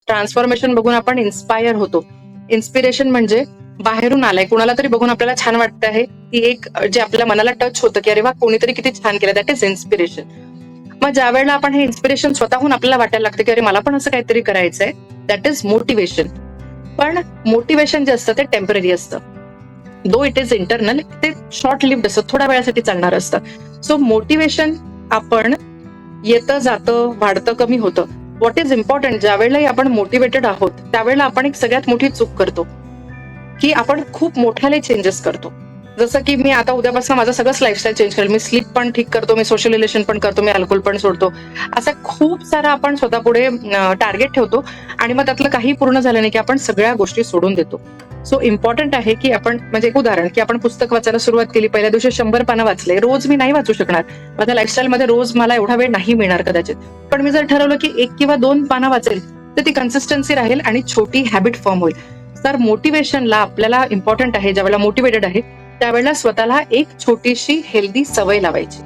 Transformation बघून आपण inspire होतो. इन्स्पिरेशन म्हणजे बाहेरून आलाय, कुणाला तरी बघून आपल्याला छान वाटतं आहे, ती एक जे आपल्या मनाला टच होतं की अरे वा कोणीतरी किती छान केलं, दॅट इज इन्स्पिरेशन. मग ज्या वेळेला आपण हे इन्स्पिरेशन स्वतःहून आपल्याला वाटायला लागतं की अरे मला पण असं काहीतरी करायचंय, दॅट इज मोटिवेशन. पण मोटिवेशन जे असतं ते टेम्पररी असतं. दो इट इज इंटरनल, ते शॉर्ट लिव्ड असतं, थोड्या वेळासाठी चालणार असतं. सो मोटिवेशन आपण येतं जातं, वाढतं, कमी होतं. व्हॉट इज इम्पॉर्टंट, ज्या वेळेलाही आपण मोटिवेटेड आहोत त्यावेळेला आपण एक सगळ्यात मोठी चूक करतो की आपण खूप मोठ्याले चेंजेस करतो. जसं की मी आता उद्यापासून माझं सगळंच लाईफस्टाईल चेंज करेल, मी स्लीप पण ठीक करतो, मी सोशल रिलेशन पण करतो, मी अल्कोहोल पण सोडतो. असं खूप सारा आपण स्वतःपुढे टार्गेट ठेवतो आणि मग त्यातलं काही पूर्ण झालं नाही की आपण सगळ्या गोष्टी सोडून देतो. सो इम्पॉर्टंट आहे की आपण, म्हणजे एक उदाहरण की आपण पुस्तक वाचायला सुरुवात केली, पहिल्या दिवशी 100 पानं वाचले. रोज मी नाही वाचू शकणार, माझ्या लाईफस्टाईलमध्ये रोज मला एवढा वेळ नाही मिळणार कदाचित. पण मी जर ठरवलं की 1 किंवा 2 पानं वाचेल तर ती कन्सिस्टन्सी राहील आणि छोटी हॅबिट फॉर्म होईल. तर मोटिवेशनला आपल्याला इम्पॉर्टंट आहे, ज्यावेळेला मोटिवेटेड आहे त्यावेळेला स्वतःला एक छोटीशी हेल्दी सवय लावायची.